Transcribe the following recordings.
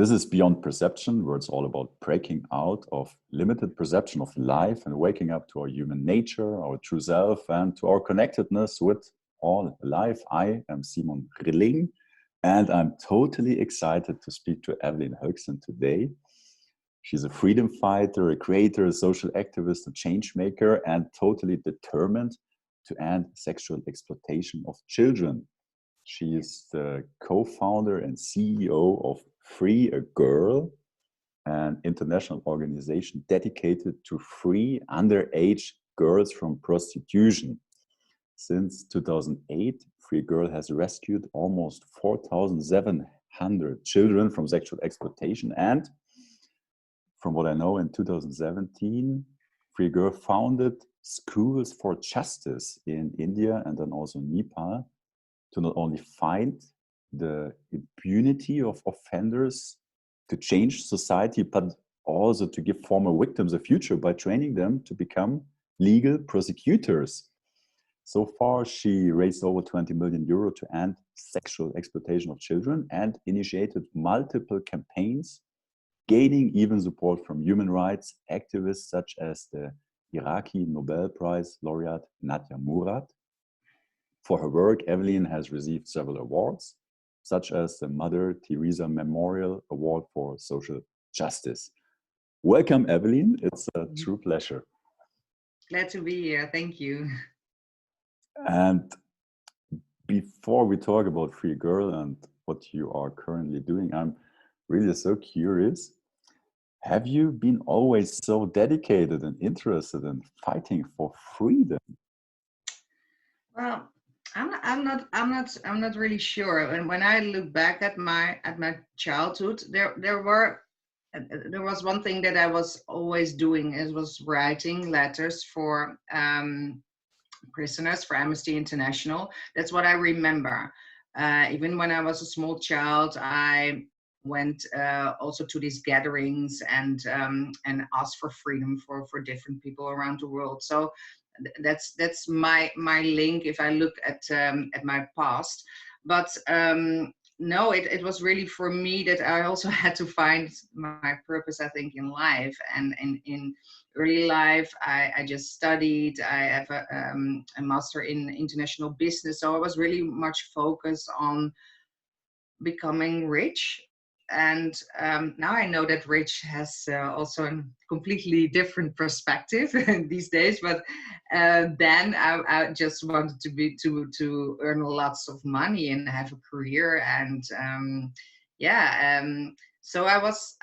This is Beyond Perception, where it's all about breaking out of limited perception of life and waking up to our human nature, our true self, and to our connectedness with all life. I am Simon Rilling, and I'm totally excited to speak to Evelien Hölksen today. She's a freedom fighter, a creator, a social activist, a change maker, and totally determined to end sexual exploitation of children. She is the co-founder and CEO of Free a Girl, an international organization dedicated to free underage girls from prostitution. Since 2008, Free Girl has rescued almost 4,700 children from sexual exploitation. And from what I know, in 2017, Free Girl founded schools for justice in India and then also Nepal, to not only find the impunity of offenders, to change society, but also to give former victims a future by training them to become legal prosecutors. So far, she raised over 20 million euro to end sexual exploitation of children and initiated multiple campaigns, gaining even support from human rights activists such as the Iraqi Nobel Prize laureate Nadia Murad. For her work, Evelien has received several awards, such as the Mother Teresa Memorial Award for Social Justice. Welcome, Evelien. It's a true pleasure. Glad to be here. Thank you. And before we talk about Free Girl and what you are currently doing, I'm really so curious. Have you been always so dedicated and interested in fighting for freedom? Well, I'm not really sure. And when I look back at my childhood, there was one thing that I was always doing. It was writing letters for prisoners for Amnesty International. That's what I remember. Even when I was a small child, I went also to these gatherings and asked for freedom for different people around the world. So that's my link if I look at my past. But no, it was really for me that I also had to find my purpose, I think, in life. And in early life, I just studied. I have a master in international business. So I was really much focused on becoming rich. And now I know that rich has also a completely different perspective these days. But then I just wanted to earn lots of money and have a career. And so I was.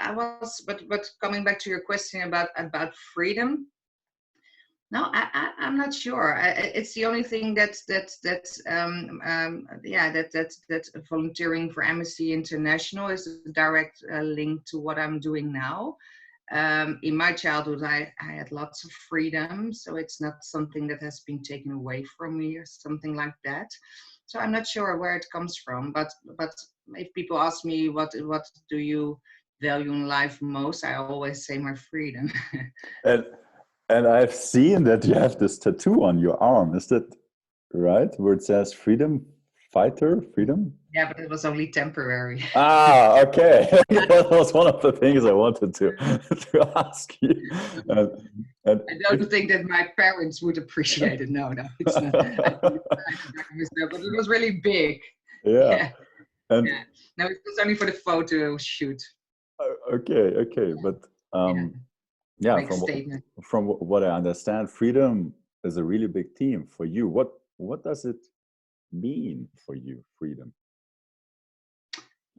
But coming back to your question about freedom. No, I'm not sure. It's the only thing that volunteering for Amnesty International is a direct link to what I'm doing now. In my childhood, I had lots of freedom, so it's not something that has been taken away from me or something like that. So I'm not sure where it comes from. But if people ask me what do you value in life most, I always say my freedom. And I've seen that you have this tattoo on your arm. Is that right? Where it says freedom fighter, freedom? Yeah, but it was only temporary. Ah, okay. That was one of the things I wanted to ask you. I don't think that my parents would appreciate it. No, it's not. But it was really big. Yeah. No, it was only for the photo shoot. Okay. But from what I understand, freedom is a really big theme for you. What does it mean for you, freedom?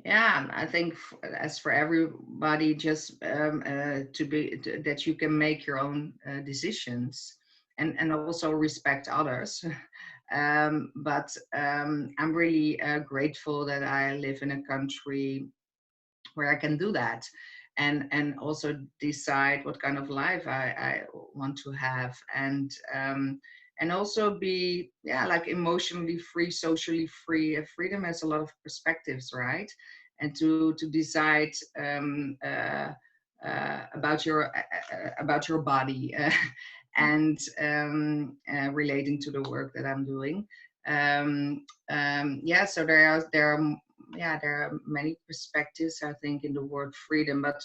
Yeah, I think as for everybody, just that you can make your own decisions and also respect others. But I'm really grateful that I live in a country where I can do that. And also decide what kind of life I want to have, and also be like emotionally free, socially free. Freedom has a lot of perspectives, right? And to decide about your body and relating to the work that I'm doing. So there are yeah, there are many perspectives, I think, in the word freedom, but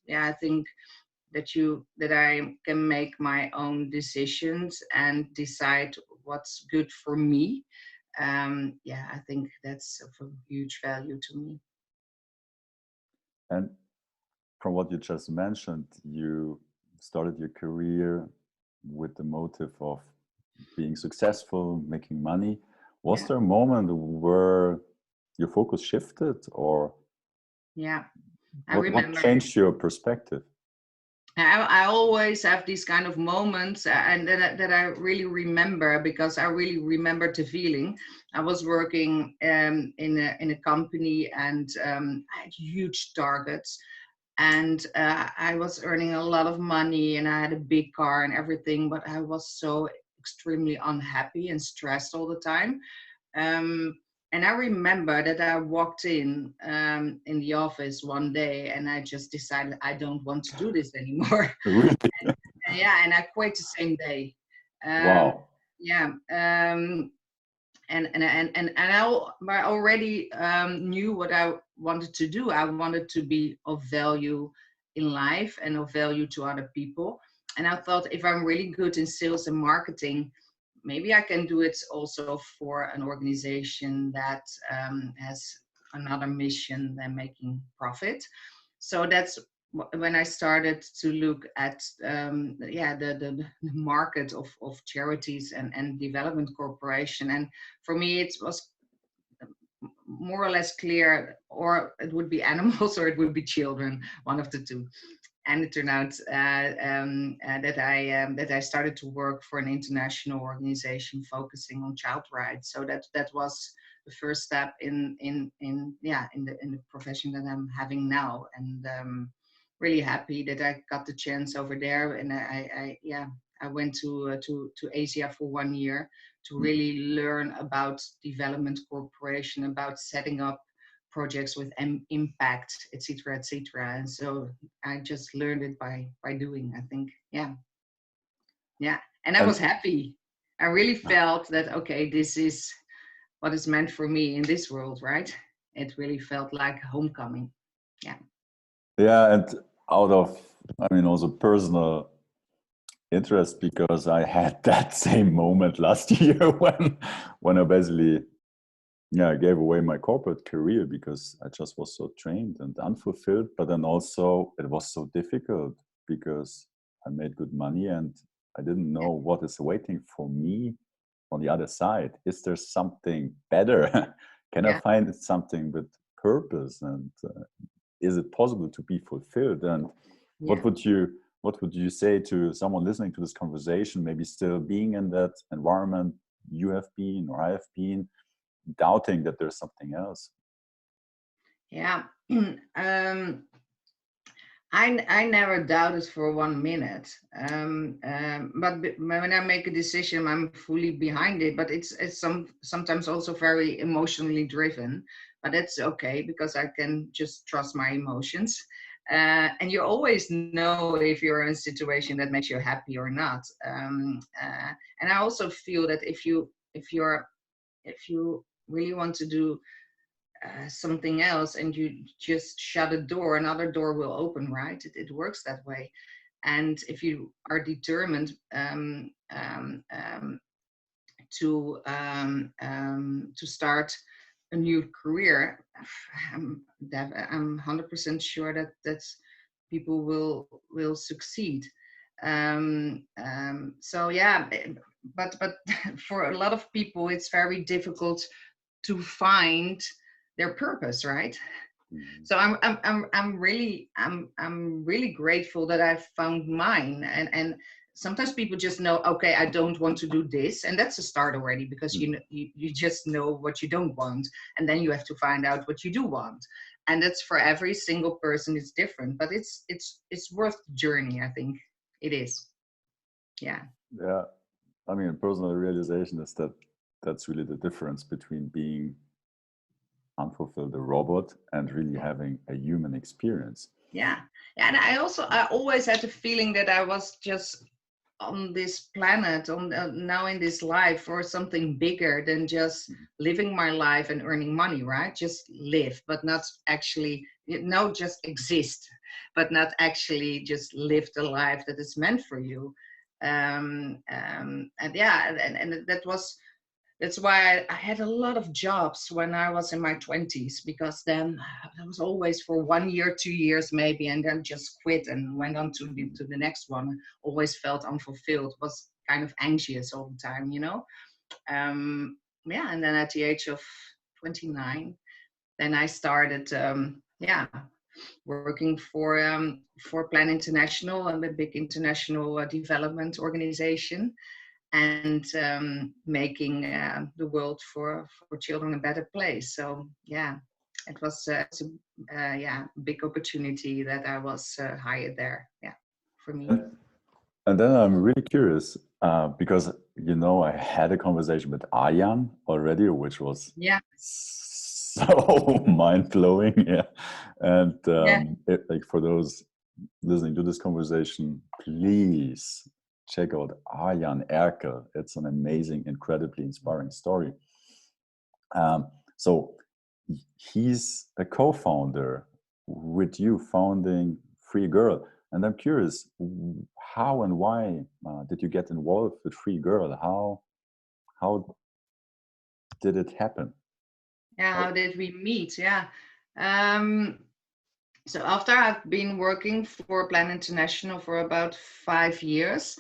yeah, I think that I can make my own decisions and decide what's good for me. Yeah, I think that's of a huge value to me. And from what you just mentioned, you started your career with the motive of being successful, making money. Was Yeah, there a moment where your focus shifted, or yeah. I what remember. changed your perspective? I always have these kind of moments, and that I really remember, because I really remember the feeling. I was working in a company, and I had huge targets, and I was earning a lot of money, and I had a big car and everything, but I was so extremely unhappy and stressed all the time. Um, and I remember that I walked in the office one day, and I just decided I don't want to do this anymore. Really? Yeah, and I quit the same day. Um, Wow. yeah, I already knew what I wanted to do. I wanted to be of value in life and of value to other people. And I thought, if I'm really good in sales and marketing, maybe I can do it also for an organization that has another mission than making profit. So that's when I started to look at the market of charities and development corporation. And for me, it was more or less clear, or it would be animals or it would be children, one of the two. And it turned out that I started to work for an international organization focusing on child rights. So that was the first step in the profession that I'm having now, and really happy that I got the chance over there. And I went to Asia for 1 year to really learn about development cooperation, about setting up projects with impact, etc., etc. And so I just learned it by doing, I think. Yeah. And I And was happy. I really felt that, okay, this is what is meant for me in this world, right? It really felt like homecoming. Yeah. yeah, and out of, I mean, also personal interest, because I had that same moment last year when I basically, yeah, I gave away my corporate career because I just was so trained and unfulfilled. But then also it was so difficult because I made good money and I didn't know what is waiting for me on the other side. Is there something better? Can I Yeah. find something with purpose? And is it possible to be fulfilled? And Yeah. what would you say to someone listening to this conversation, maybe still being in that environment you have been or I have been, doubting that there's something else? Yeah. I never doubted for 1 minute. When I make a decision, I'm fully behind it. But it's sometimes also very emotionally driven. But that's okay, because I can just trust my emotions. And you always know if you're in a situation that makes you happy or not. And I also feel that if you really want to do something else, and you just shut a door, another door will open, right? It works that way. And if you are determined to start a new career, I'm 100% sure that people will succeed. So yeah, but for a lot of people, it's very difficult to find their purpose, right? So I'm really grateful that I found mine. And sometimes people just know, okay, I don't want to do this, and that's a start already, because you just know what you don't want, and then you have to find out what you do want. And that's for every single person, it's different, but it's worth the journey, I think. It is. Yeah. Yeah, I mean, personal realization is that that's really the difference between being unfulfilled, a robot, and really having a human experience. Yeah. And I always had the feeling that I was just on this planet, on now in this life, for something bigger than just living my life and earning money, right? Just live, but not actually, just exist, but not actually just live the life that is meant for you. And yeah, and that's why I had a lot of jobs when I was in my 20s, because then I was always for 1 year, 2 years maybe, and then just quit and went on to the next one. Always felt unfulfilled, was kind of anxious all the time, Yeah, and then at the age of 29, then I started, working for Plan International, a big international development organization, and making the world for children a better place. So yeah, it was big opportunity that I was hired there. Yeah, for me. And then I'm really curious because I had a conversation with Arjan already, which was Yeah, so mind blowing. Yeah, and yeah, like for those listening to this conversation, please check out Arjan Erkel. It's an amazing, incredibly inspiring story. So he's a co-founder with you founding Free Girl. And I'm curious, how and why did you get involved with Free Girl? How did it happen? yeah. How did we meet? Yeah. Um, so after I've been working for Plan International for about 5 years,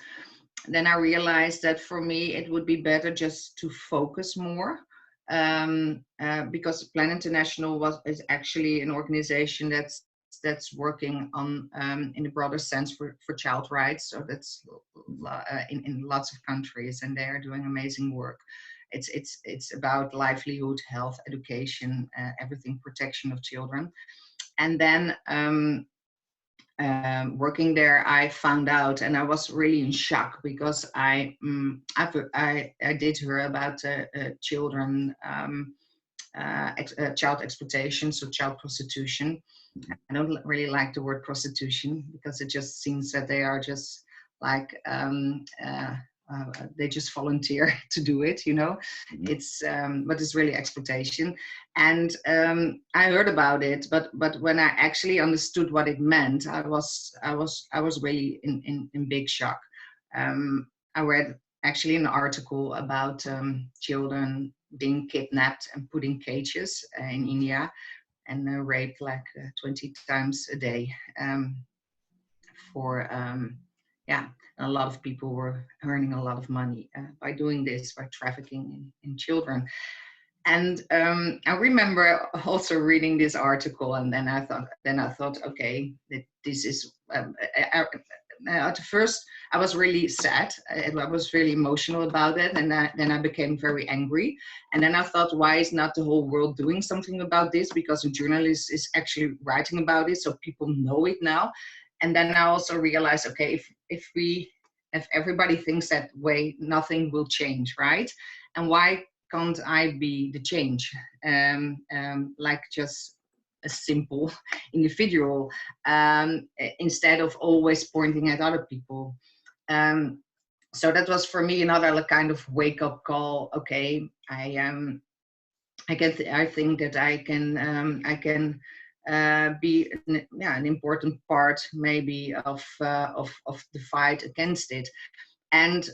then I realized that for me it would be better just to focus more, because Plan International is actually an organization that's working on in a broader sense for child rights. So that's in lots of countries, and they are doing amazing work. It's about livelihood, health, education, everything, protection of children. And then working there, I found out, and I was really in shock, because I did hear about children, child exploitation, so child prostitution. I don't really like the word prostitution, because it just seems that they are just like they just volunteer to do it, It's but it's really exploitation. And I heard about it, but when I actually understood what it meant, I was really in big shock. I read actually an article about children being kidnapped and put in cages in India, and raped like 20 times a day, for yeah. And a lot of people were earning a lot of money by doing this, by trafficking in children. And I remember also reading this article, and then I thought, okay, that this is. At first, I was really sad. I was really emotional about it, and then I became very angry. And then I thought, why is not the whole world doing something about this? Because a journalist is actually writing about it, so people know it now. And then I also realized, okay, if everybody thinks that way, nothing will change, right? And why can't I be the change? Like just a simple individual, instead of always pointing at other people. So that was for me another kind of wake up call. Okay, I think that I can be an important part maybe of the fight against it. And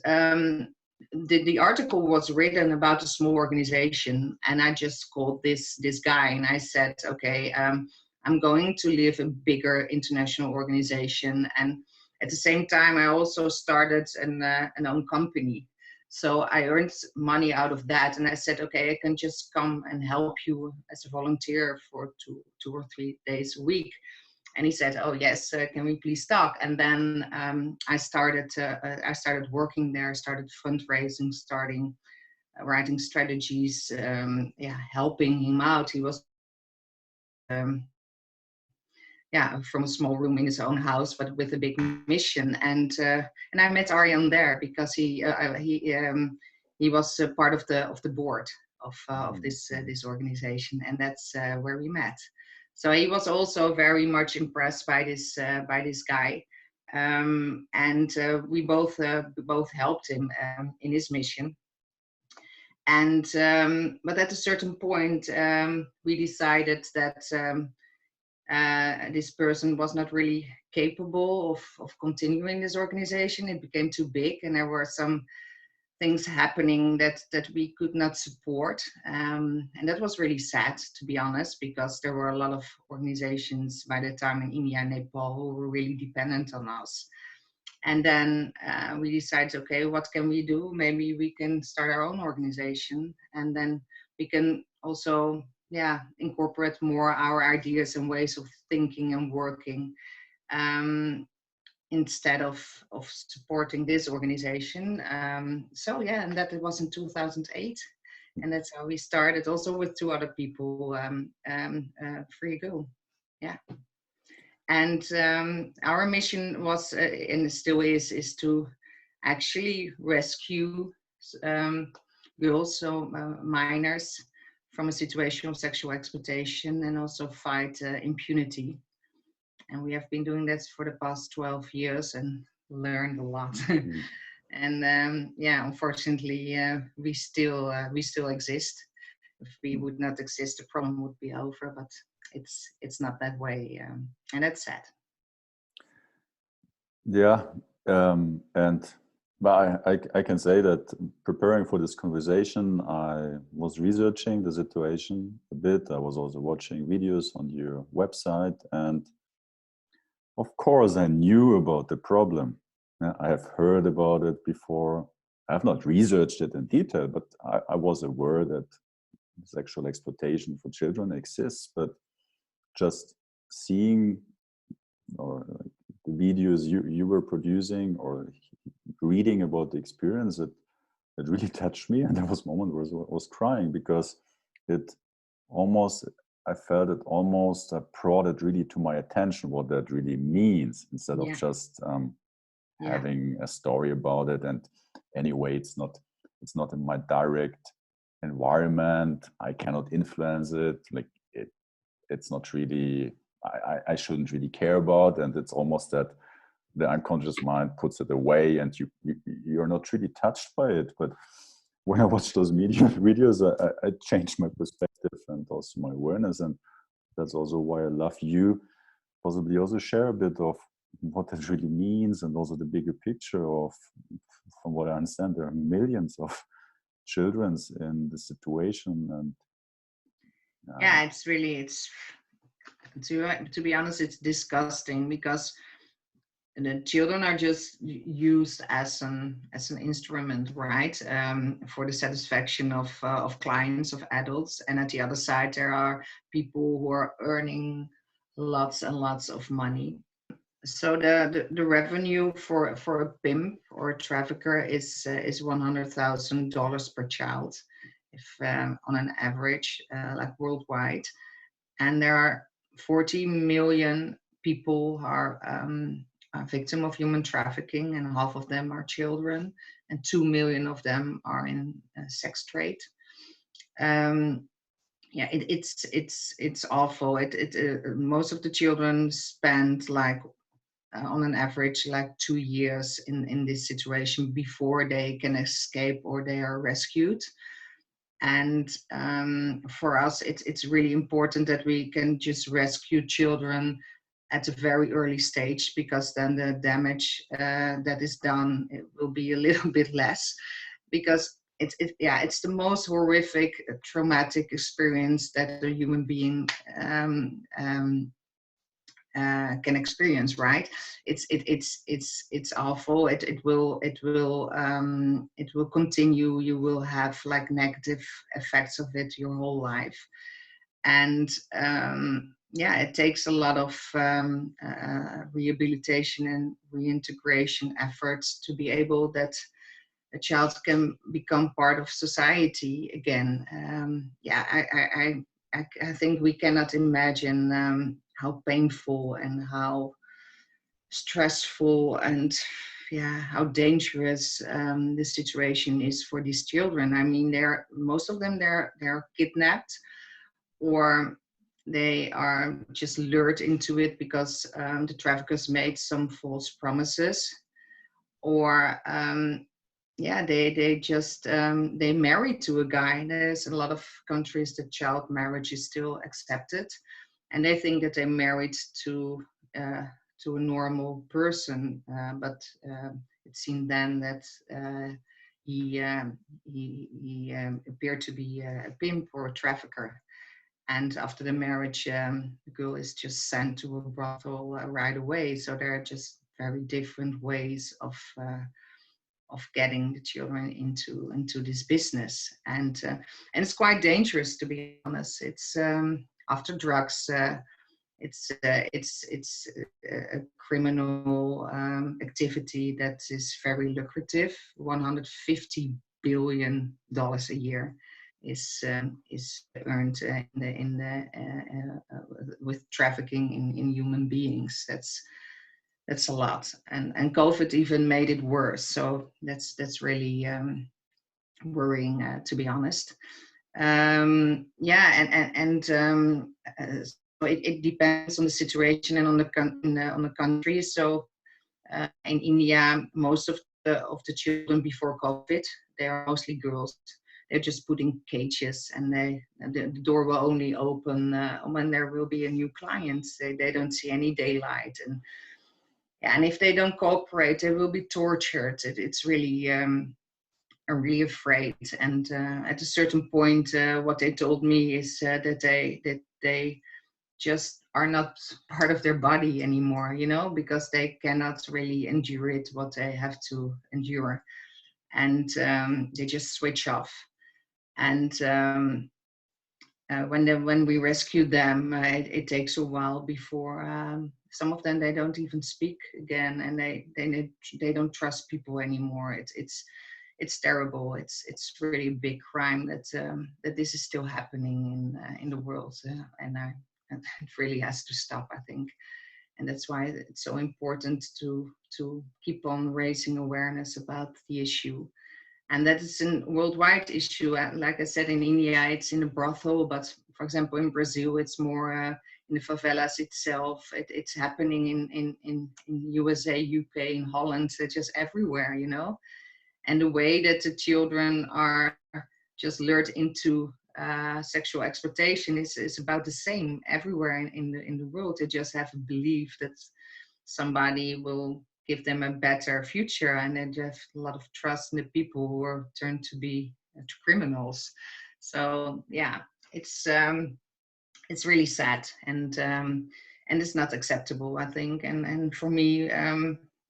the article was written about a small organization, and I just called this guy and I said, okay, I'm going to leave a bigger international organization, and at the same time I also started an own company. So I earned money out of that, and I said, okay, I can just come and help you as a volunteer for two or 3 days a week. And he said, "Oh yes, can we please talk?" And then I started working there, started fundraising, starting writing strategies, helping him out. He was from a small room in his own house, but with a big mission. And I met Arjan there, because he was part of the board of this organization, and that's where we met. So he was also very much impressed by this guy. and we both helped him in his mission. And but at a certain point, we decided that this person was not really capable of continuing this organization. It became too big, and there were some things happening that we could not support, and that was really sad, to be honest, because there were a lot of organizations by the time in India and Nepal who were really dependent on us. And then we decided, okay, what can we do? Maybe we can start our own organization, and then we can also, incorporate more our ideas and ways of thinking and working, instead of supporting this organization. And that it was in 2008, and that's how we started, also with two other people, Free Go. Yeah. And our mission was, and still is to actually rescue girls, so minors, from a situation of sexual exploitation, and also fight impunity. And we have been doing that for the past 12 years and learned a lot. And unfortunately, we still exist. If we would not exist, the problem would be over. But it's not that way, and that's sad. Yeah, but I can say that preparing for this conversation, I was researching the situation a bit. I was also watching videos on your website, and of course I knew about the problem. I have heard about it before. I have not researched it in detail, but I was aware that sexual exploitation for children exists. But just seeing or the videos you were producing or reading about the experience, it really touched me. And there was a moment where I was crying, because I felt it almost brought it really to my attention what that really means, instead of just having a story about it. And anyway, it's not in my direct environment. I cannot influence it. Like it's not really, I shouldn't really care about. And it's almost that the unconscious mind puts it away, and you're not really touched by it. But when I watched those videos, I changed my perspective and also my awareness. And that's also why I love you. Possibly also share a bit of what that really means, and also the bigger picture of, from what I understand, there are millions of children in the situation. And to be honest, it's disgusting, because the children are just used as an instrument, right, for the satisfaction of clients, of adults. And at the other side, there are people who are earning lots and lots of money. So the revenue for a pimp or a trafficker is $100,000 per child, if on an average, like worldwide. And there are 40 million people who are a victim of human trafficking, and half of them are children, and 2 million of them are in sex trade. It's awful. Most of the children spend on an average 2 years in this situation before they can escape or they are rescued. And for us, it's really important that we can just rescue children at a very early stage, because then the damage that is done, it will be a little bit less, because it's the most horrific, traumatic experience that a human being can experience, right? It's awful. It will continue. You will have negative effects of it your whole life. And it takes a lot of rehabilitation and reintegration efforts to be able that a child can become part of society again. I think we cannot imagine how painful and how stressful and how dangerous the situation is for these children. I mean, most of them they're kidnapped, or they are just lured into it because the traffickers made some false promises, or yeah, they just they married to a guy. There's a lot of countries that child marriage is still accepted, and they think that they married to uh, to a normal person, but it seemed then that he appeared to be a pimp or a trafficker. And after the marriage, the girl is just sent to a brothel right away. So there are just very different ways of getting the children into this business, and it's quite dangerous, to be honest. It's after drugs. It's a criminal activity that is very lucrative. $150 billion a year is earned with trafficking in human beings. That's a lot, and COVID even made it worse. So that's really worrying, to be honest. Yeah, so it depends on the situation and on the country. So in India, most of the children before COVID, they are mostly girls. They're just put in cages, and the door will only open when there will be a new client. They don't see any daylight, and yeah, and if they don't cooperate, they will be tortured. It's really I'm really afraid. And at a certain point, what they told me is that they just are not part of their body anymore, you know, because they cannot really endure it, what they have to endure, and they just switch off. And when we rescue them, it takes a while before some of them, they don't even speak again, and they don't trust people anymore. It's terrible. It's really a big crime that this is still happening in the world, and it really has to stop, I think. And that's why it's so important to keep on raising awareness about the issue, and that is a worldwide issue. Like I said, in India, it's in a brothel, but for example, in Brazil, it's more in the favelas itself. It's happening in USA, UK, in Holland, just everywhere, you know. And the way that the children are just lured into sexual exploitation is about the same everywhere in the world. They just have a belief that somebody will give them a better future, and they have a lot of trust in the people who are turned to be criminals. So yeah, it's really sad, and it's not acceptable, I think. And for me,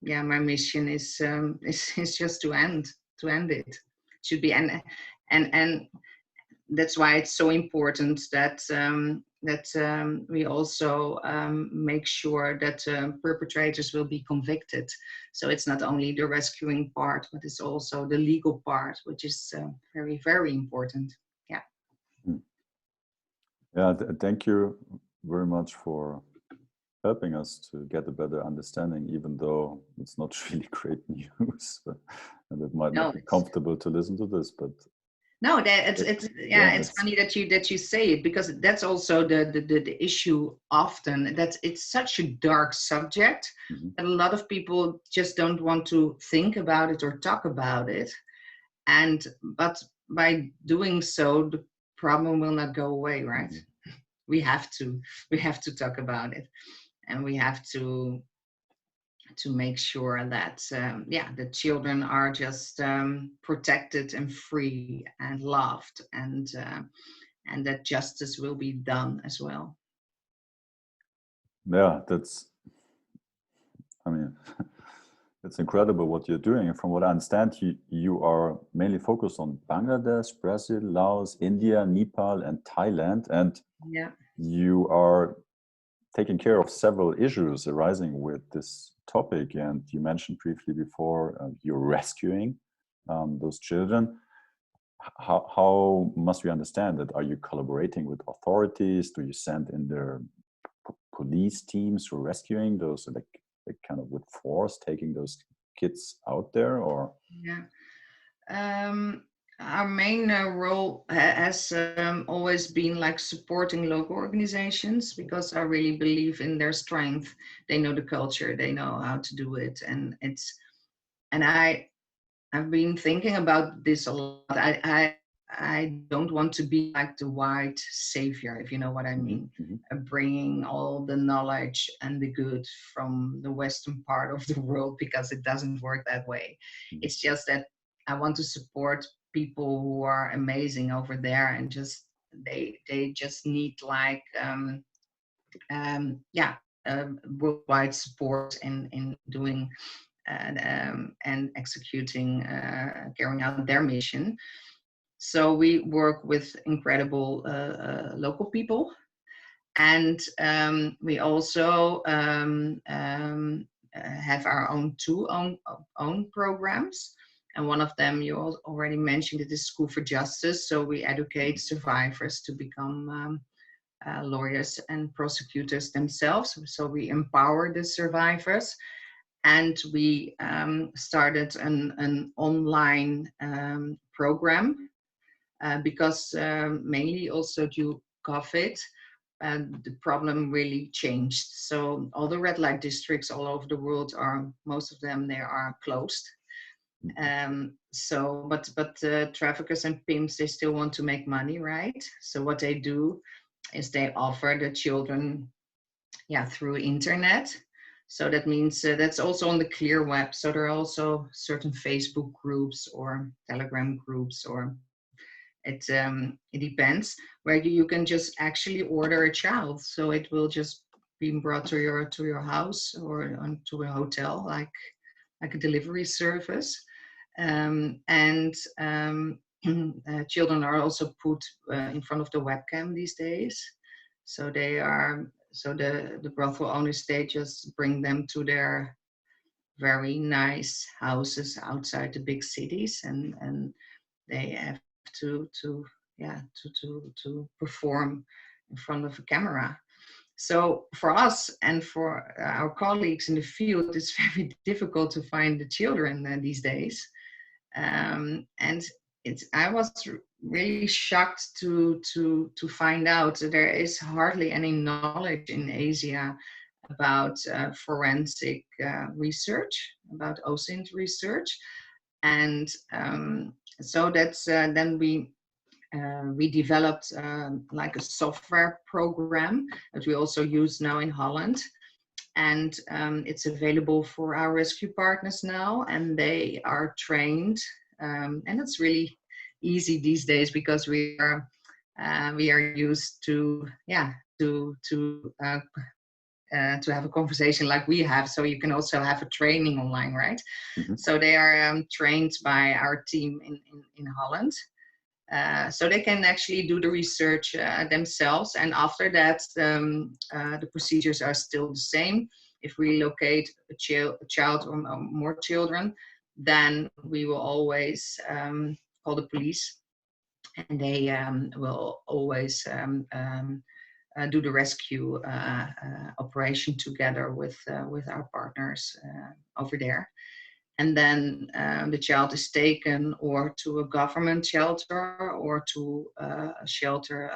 yeah, my mission is just to end it. It should be, and that's why it's so important that we also make sure that perpetrators will be convicted. So it's not only the rescuing part, but it's also the legal part, which is very, very important. Yeah. Yeah, thank you very much for helping us to get a better understanding, even though it's not really great news, and it might not be comfortable to listen to this, but no, it's funny that you say it, because that's also the issue often, that it's such a dark subject that a lot of people just don't want to think about it or talk about it, but by doing so, the problem will not go away, right? We have to talk about it, and we have to make sure that the children are just protected and free and loved, and that justice will be done as well. Yeah, I mean, it's incredible what you're doing. And from what I understand, you are mainly focused on Bangladesh, Brazil, Laos, India, Nepal, and Thailand. And you are taking care of several issues arising with this topic. And you mentioned briefly before you're rescuing those children. How must we understand that? Are you collaborating with authorities? Do you send in their police teams who are rescuing those, like kind of with force taking those kids out there, or? Yeah. Our main role has always been like supporting local organizations, because I really believe in their strength. They know the culture, they know how to do it, and and I've been thinking about this a lot. I don't want to be like the white savior, if you know what I Hmm. mean, Hmm. bringing all the knowledge and the good from the Western part of the world, because it doesn't work that way. It's just that I want to support people who are amazing over there, and just they just need like yeah, worldwide support in doing and executing, carrying out their mission. So we work with incredible local people, and we also have our own own programs. And one of them you already mentioned, it is School for Justice. So we educate survivors to become lawyers and prosecutors themselves. So we empower the survivors, and we started an online program, because mainly also due COVID, the problem really changed. So all the red light districts all over the world are, most of them, they are closed. So, but traffickers and pimps, they still want to make money, right? So what they do is they offer the children, yeah, through internet. So that means that's also on the clear web. So there are also certain Facebook groups or Telegram groups, or it depends, where you can just actually order a child. So it will just be brought to your house or to a hotel, like a delivery service. And children are also put in front of the webcam these days. So they are, so the brothel owners, they just bring them to their very nice houses outside the big cities, and they have to yeah to perform in front of a camera. So for us and for our colleagues in the field, it's very difficult to find the children these days. And I was really shocked to find out that there is hardly any knowledge in Asia about forensic research, about OSINT research. And so that's then we developed like a software program that we also use now in Holland. And it's available for our rescue partners now, and they are trained. And it's really easy these days, because we are used to, yeah, to have a conversation like we have. So you can also have a training online, right? Hmm. So they are trained by our team in Holland. So they can actually do the research themselves. And after that, the procedures are still the same. If we locate a child or more children, then we will always call the police, and they will always do the rescue operation together with our partners over there. And then the child is taken or to a government shelter or to a shelter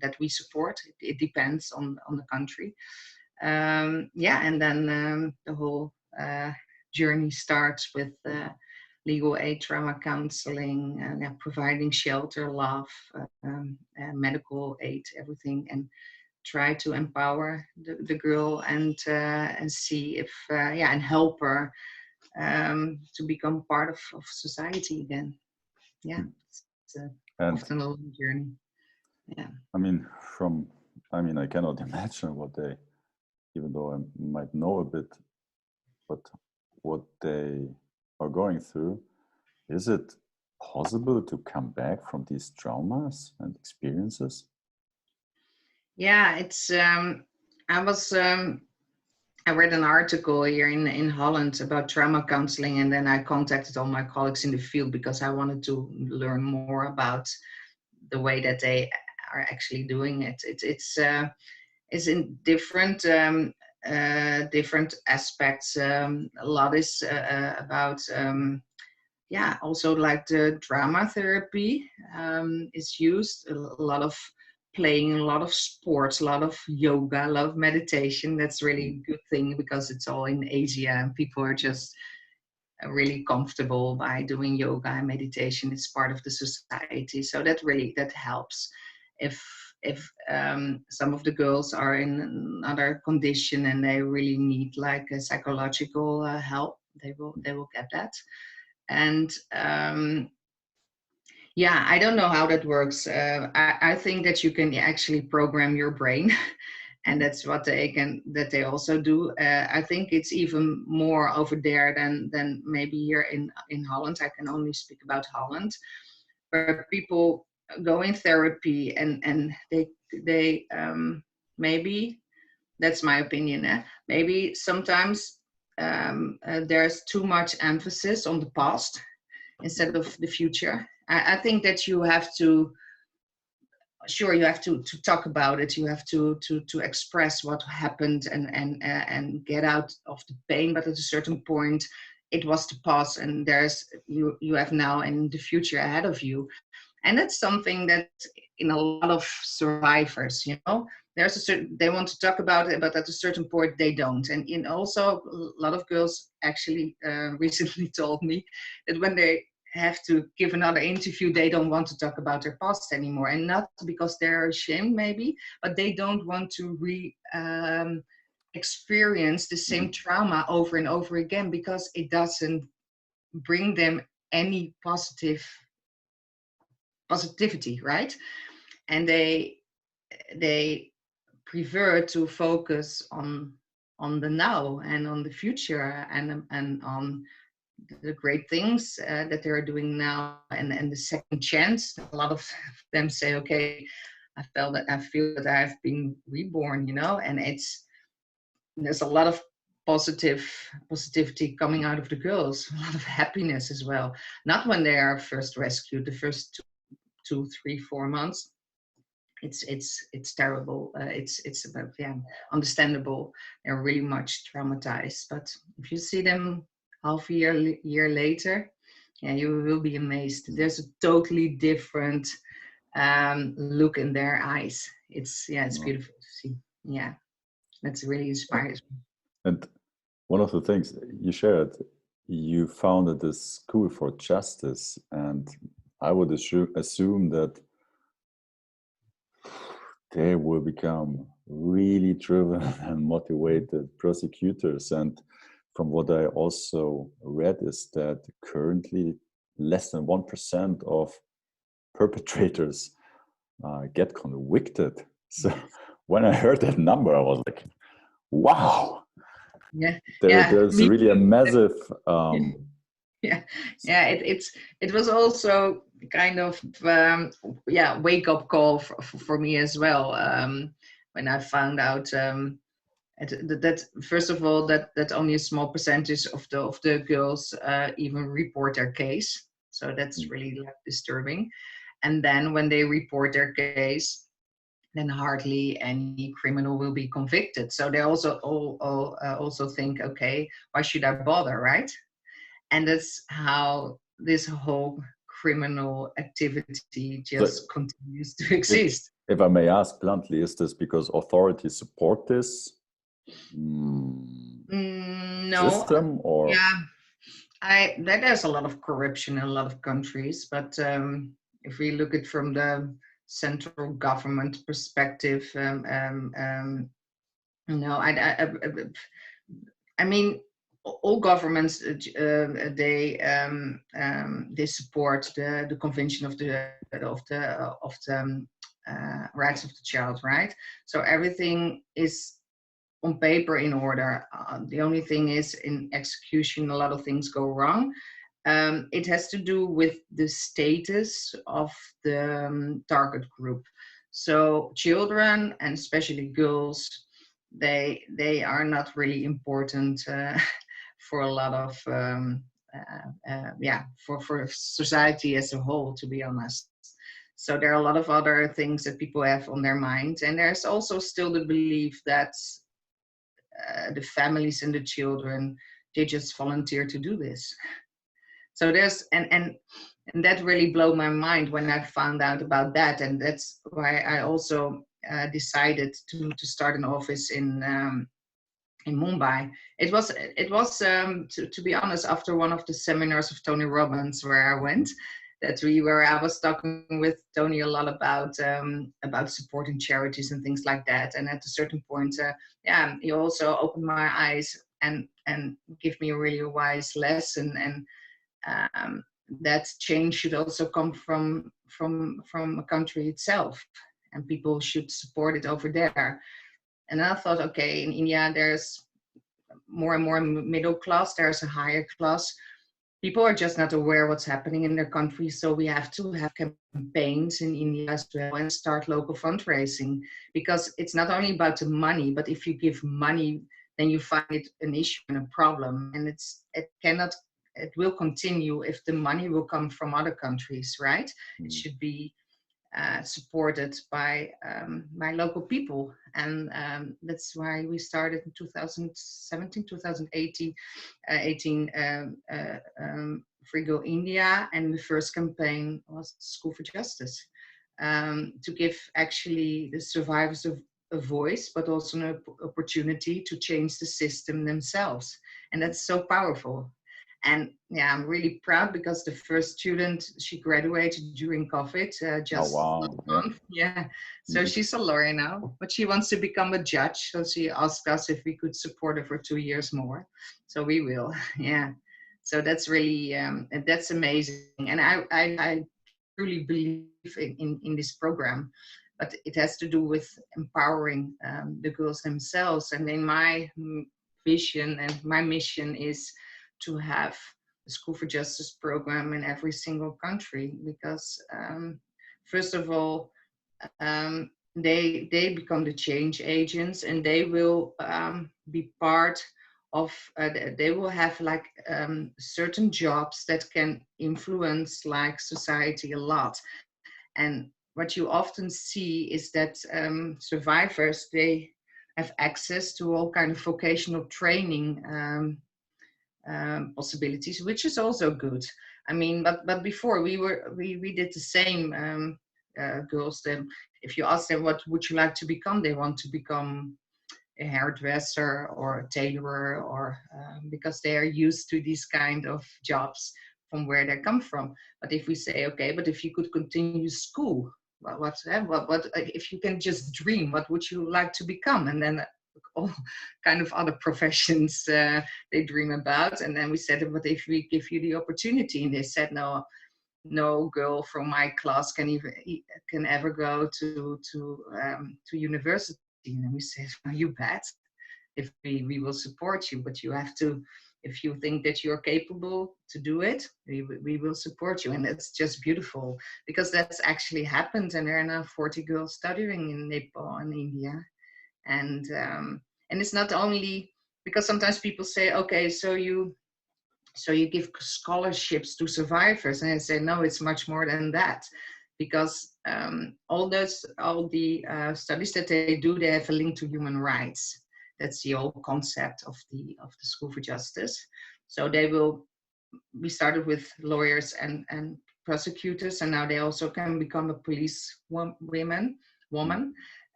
that we support. It depends on the country. Yeah, and then the whole journey starts with legal aid, trauma counseling, and providing shelter, love, medical aid, everything, and try to empower the girl and see if yeah, and help her to become part of society again. Yeah, it's And often a long journey. Yeah. I mean, I cannot imagine what they, even though I might know a bit, but what they are going through. Is it possible to come back from these traumas and experiences? Yeah, it's I was I read an article here in Holland about trauma counseling, and then I contacted all my colleagues in the field because I wanted to learn more about the way that they are actually doing it. It's in different aspects. A lot is about yeah, also like the drama therapy is used. A lot of playing, a lot of sports, a lot of yoga, a lot of meditation. That's really a good thing because it's all in Asia and people are just really comfortable by doing yoga and meditation. It's part of the society, so that helps. If some of the girls are in another condition and they really need like a psychological help, they will get that. And yeah, I don't know how that works. I think that you can actually program your brain, and that's what they also do. I think it's even more over there than maybe here in Holland. I can only speak about Holland, where people go in therapy and they maybe, that's my opinion. Maybe sometimes there's too much emphasis on the past instead of the future. I think that you have to, sure, you have to talk about it. You have to express what happened and get out of the pain. But at a certain point, it was the past, and there's you have now and the future ahead of you. And that's something that in a lot of survivors, there's a certain, they want to talk about it, but at a certain point they don't. And in also a lot of girls actually recently told me that when they have to give another interview, they don't want to talk about their past anymore, and not because they're ashamed maybe, but they don't want to experience the same trauma over and over again, because it doesn't bring them any positivity, right? And they prefer to focus on the now and on the future and on the great things that they're doing now, and the second chance. A lot of them say, okay, I feel that I've been reborn, and there's a lot of positivity coming out of the girls, a lot of happiness as well. Not when they are first rescued, the first 2, 3, 4 months. It's terrible. It's about, yeah, understandable. They're really much traumatized, but if you see them half a year later, yeah, you will be amazed. There's a totally different look in their eyes. It's beautiful to see. Yeah, that's really inspires me. And one of the things you shared, you founded this school for justice, and I would assume that they will become really driven and motivated prosecutors. And from what I also read is that currently less than 1% of perpetrators get convicted. So when I heard that number, I was like, wow. Yeah, There's really a massive it was also kind of wake up call for me as well, when I found out that first of all that only a small percentage of the girls even report their case. So that's really disturbing. And then when they report their case, then hardly any criminal will be convicted. So they also also think, okay, why should I bother, right? And that's how this whole criminal activity just continues to exist. If I may ask bluntly, is this because authorities support this system, or? Yeah, there's a lot of corruption in a lot of countries, but if we look at from the central government perspective, no, I mean, all governments they support the Convention of the Rights of the Child, right? So everything is on paper in order. The only thing is in execution, a lot of things go wrong. It has to do with the status of the target group. So children, and especially girls, they are not really important for a lot of for society as a whole, to be honest. So there are a lot of other things that people have on their mind, and there's also still the belief that the families and the children, they just volunteer to do this. So there's and that really blew my mind when I found out about that, and that's why I also decided to start an office in Mumbai. It was to be honest, after one of the seminars of Tony Robbins where I went, I was talking with Tony a lot about supporting charities and things like that. And at a certain point, he also opened my eyes and give me a really wise lesson. And that change should also come from a country itself, and people should support it over there. And I thought, okay, in India, there's more and more middle class, there's a higher class. People are just not aware what's happening in their country. So we have to have campaigns in India as well and start local fundraising, because it's not only about the money, but if you give money, then you find it an issue and a problem. And it will continue if the money will come from other countries, right? Mm-hmm. It should be supported by local people, and that's why we started in 2017, 2018, Free Girl India, and the first campaign was School for Justice, to give actually the survivors a voice, but also an opportunity to change the system themselves, and that's so powerful. And yeah, I'm really proud because the first student, she graduated during COVID, just last month. Yeah. So mm-hmm. She's a lawyer now, but she wants to become a judge. So she asked us if we could support her for 2 years more. So we will. Yeah. So that's really, that's amazing. And I truly believe in this program, but it has to do with empowering the girls themselves. And in my vision and my mission is to have the School for Justice program in every single country, because first of all, they become the change agents, and they will be part of, they will have like certain jobs that can influence like society a lot. And what you often see is that survivors, they have access to all kind of vocational training possibilities, which is also good. I mean, but before we did the same. Girls, then if you ask them what would you like to become, they want to become a hairdresser or a tailorer, or because they are used to these kind of jobs from where they come from. But if we say, okay, but if you could continue school, what if you can just dream, what would you like to become? And then all kind of other professions they dream about. And then we said, but if we give you the opportunity, and they said, no girl from my class can ever go to university. And we said, well, you bet, if we will support you, but you have to, if you think that you're capable to do it, we will support you. And it's just beautiful, because that's actually happened, and there are now 40 girls studying in Nepal and India. And it's not only, because sometimes people say, okay, so you give scholarships to survivors, and I say, no, it's much more than that, because all the studies that they do, they have a link to human rights. That's the whole concept of the School for Justice. So we started with lawyers and prosecutors, and now they also can become a police woman,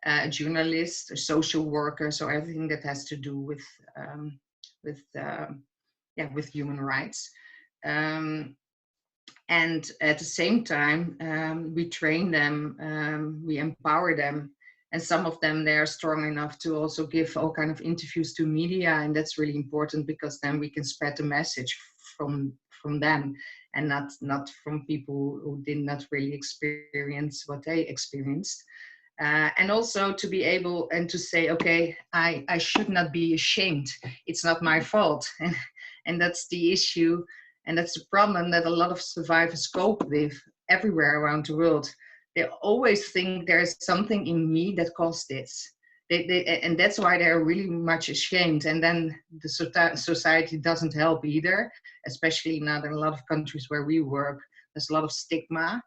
a journalist, a social worker, so everything that has to do with human rights. And at the same time, we train them, we empower them, and some of them, they are strong enough to also give all kind of interviews to media, and that's really important, because then we can spread the message from them, and not from people who did not really experience what they experienced. And also to be able and to say, okay, I should not be ashamed. It's not my fault. And that's the issue. And that's the problem that a lot of survivors cope with everywhere around the world. They always think there is something in me that caused this. And that's why they're really much ashamed. And then the society doesn't help either, especially now in a lot of countries where we work. There's a lot of stigma.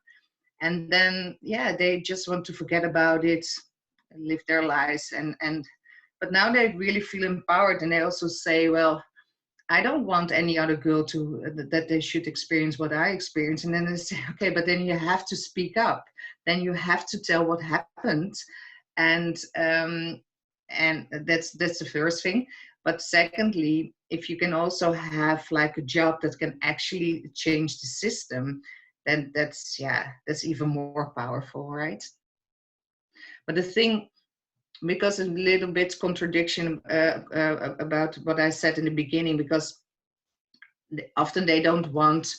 And then, they just want to forget about it, live their lives. But now they really feel empowered, and they also say, well, I don't want any other girl to that they should experience what I experienced. And then they say, okay, but then you have to speak up. Then you have to tell what happened, and that's the first thing. But secondly, if you can also have like a job that can actually change the system, then that's even more powerful, right? But the thing, because it's a little bit contradiction about what I said in the beginning, because often they don't want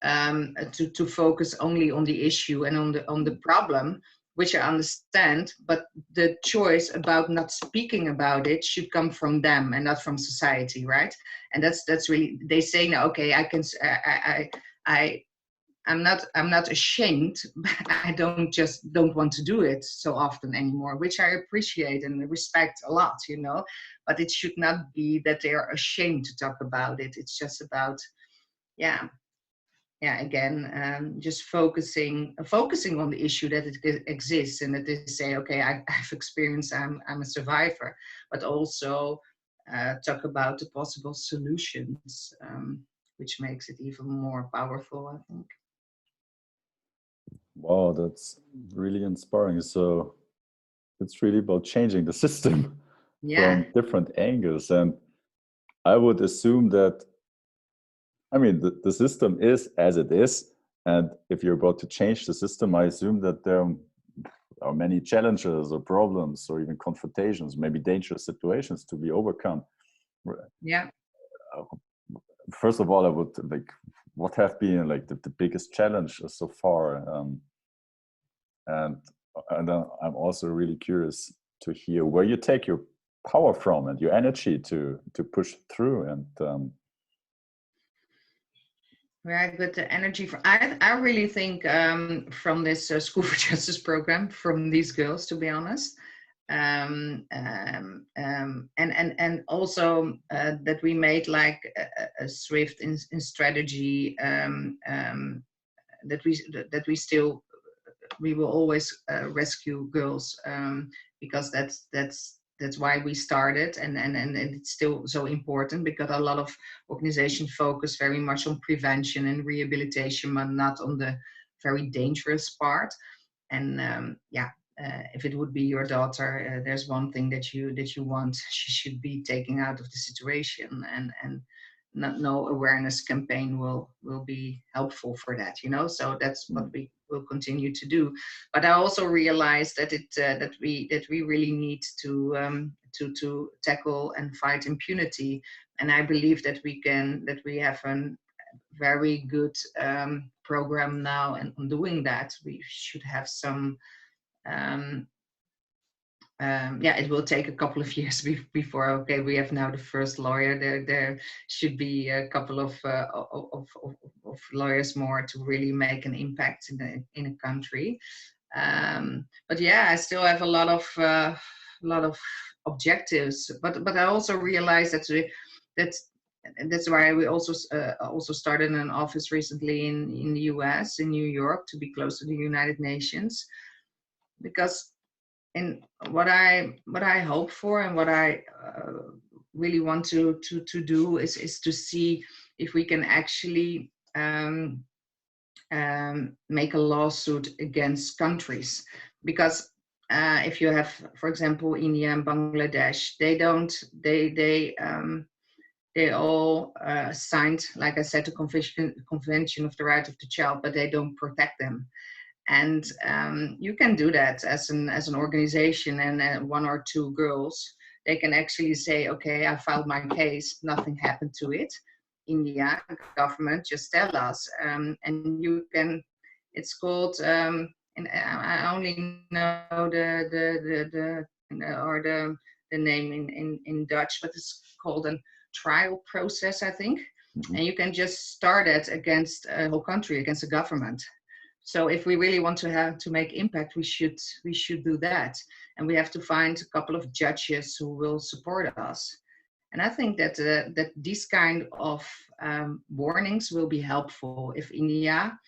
to focus only on the issue and on the problem, which I understand, but the choice about not speaking about it should come from them and not from society, right? And that's really, they say now, okay, I can, I'm not ashamed, but I don't want to do it so often anymore, which I appreciate and respect a lot, you know. But it should not be that they are ashamed to talk about it. It's just about, yeah, again, just focusing on the issue that it exists, and that they say, okay, I've experienced, I'm a survivor, but also talk about the possible solutions, which makes it even more powerful, I think. Wow, that's really inspiring. So it's really about changing the system Yeah. from different angles. And I would assume that, I mean, the system is as it is. And if you're about to change the system, I assume that there are many challenges or problems or even confrontations, maybe dangerous situations to be overcome. Yeah. First of all, I would like, what have been like the biggest challenge so far? And I'm also really curious to hear where you take your power from and your energy to push through. And Very good. The energy for, I really think from this School for Justice program, from these girls, to be honest, and also that we made like a swift in strategy, that we will always rescue girls, because that's why we started, and it's still so important, because a lot of organizations focus very much on prevention and rehabilitation, but not on the very dangerous part. And if it would be your daughter, there's one thing that you want: she should be taken out of the situation, and no awareness campaign will be helpful for that, you know. So that's what we will continue to do. But I also realized that that we really need to tackle and fight impunity, and I believe that we have a very good program now, and on doing that we should have some. It will take a couple of years before, okay, we have now the first lawyer. There should be a couple of lawyers more to really make an impact in a country. But yeah, I still have a lot of objectives. But I also realized that's why we also started an office recently in the US, in New York, to be close to the United Nations, because. And what I hope for, and what I really want to do is to see if we can actually make a lawsuit against countries, because if you have, for example, India and Bangladesh, they all signed, like I said, the Convention of the Right of the Child, but they don't protect them. And you can do that as an organization, and one or two girls, they can actually say, okay, I filed my case, nothing happened to it. India government, just tell us, and you can. It's called, and I only know the name in Dutch, but it's called a trial process, I think. And you can just start it against a whole country, against the government. So if we really want to make impact, we should do that, and we have to find a couple of judges who will support us. And I think that that these kind of warnings will be helpful if India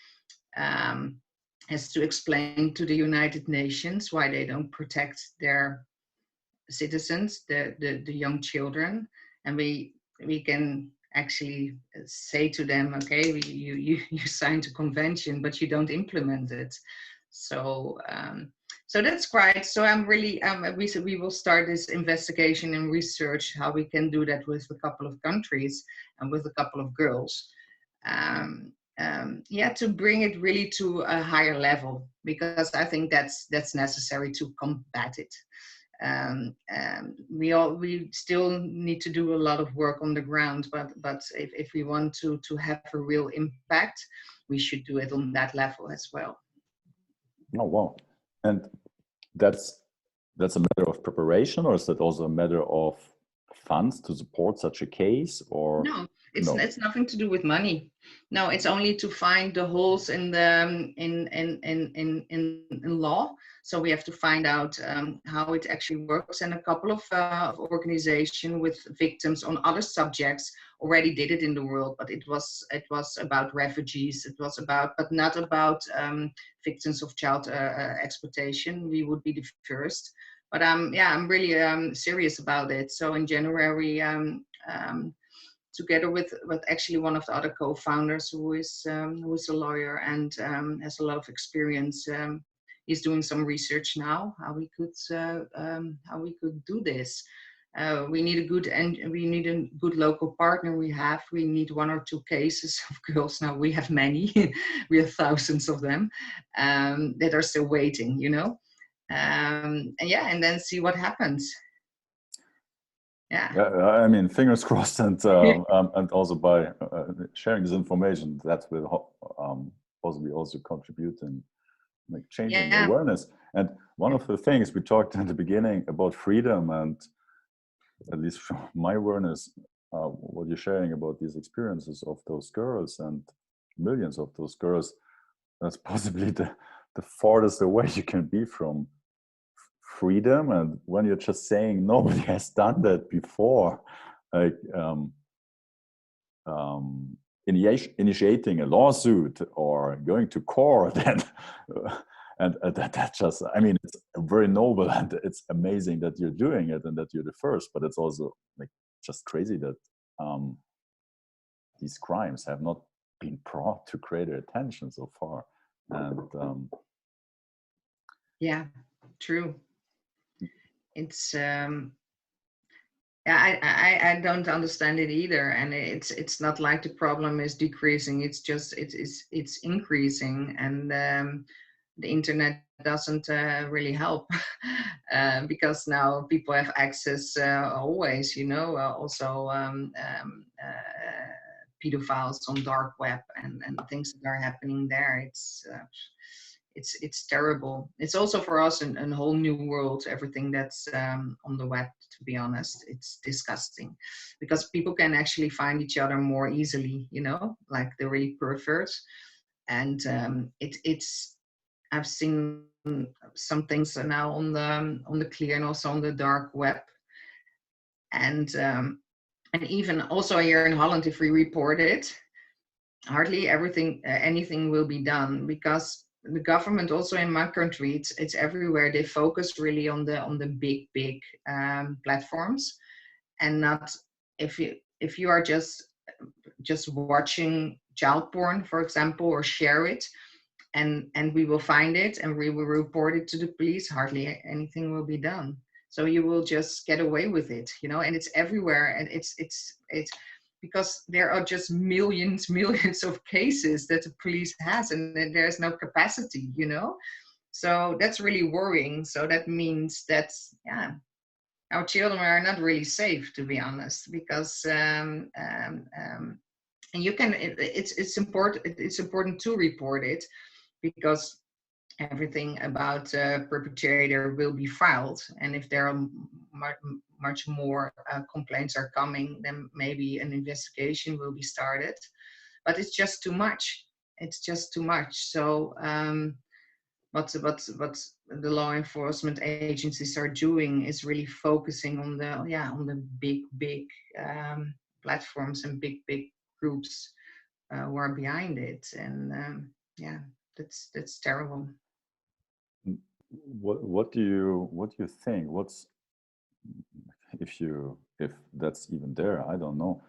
has to explain to the United Nations why they don't protect their citizens, the young children, and we can actually say to them, okay, you signed a convention, but you don't implement it. So so that's quite. So I'm really we will start this investigation and research how we can do that with a couple of countries and with a couple of girls. Yeah, to bring it really to a higher level, because I think that's necessary to combat it. We still need to do a lot of work on the ground, but if we want to have a real impact, we should do it on that level as well. Oh wow! And that's a matter of preparation, or is that also a matter of funds to support such a case? Or No, no? it's nothing to do with money. No, it's only to find the holes in the in law. So we have to find out how it actually works. And a couple of organizations with victims on other subjects already did it in the world, but it was about refugees. It was about, but not about victims of child exploitation. We would be the first. But yeah, I'm really serious about it. So in January. Together with actually one of the other co-founders who is a lawyer and has a lot of experience. He's doing some research now how we could do this. We need a good local partner. We need one or two cases of girls. Now we have many, we have thousands of them that are still waiting. And yeah, and then see what happens. Yeah. I mean, fingers crossed, and also by sharing this information, that will possibly also contribute in like changing Yeah. awareness. And one of the things we talked in the beginning about freedom, and at least from my awareness, what you're sharing about these experiences of those girls and millions of those girls, that's possibly the farthest away you can be from freedom. And when you're just saying nobody has done that before, like initiating a lawsuit or going to court, and that just, I mean, it's very noble and it's amazing that you're doing it and that you're the first, but it's also like just crazy that these crimes have not been brought to greater attention so far. And yeah, true. It's yeah, I don't understand it either, and it's not like the problem is decreasing. It's just it's increasing, and the internet doesn't really help because now people have access always. Also pedophiles on dark web and things that are happening there. It's terrible. It's also for us a whole new world. Everything that's on the web, to be honest, it's disgusting, because people can actually find each other more easily. Like the really perverts, and it's. I've seen some things now on the clear and also on the dark web, and even also here in Holland, if we report it, hardly anything will be done, because the government also in my country, it's everywhere. They focus really on the big platforms, and not if you are just watching child porn, for example, or share it, and we will find it and we will report it to the police. Hardly anything will be done. So you will just get away with it, and it's everywhere, and it's because there are just millions of cases that the police has, and then there's no capacity. So that's really worrying. So that means that, yeah, our children are not really safe, to be honest, because and you can it's important to report it, because everything about perpetrator will be filed, and if there are much more complaints are coming, then maybe an investigation will be started. But it's just too much. So what the law enforcement agencies are doing is really focusing on the big platforms and big groups who are behind it, and yeah, that's terrible. what do you think? What's, if that's even there, I don't know.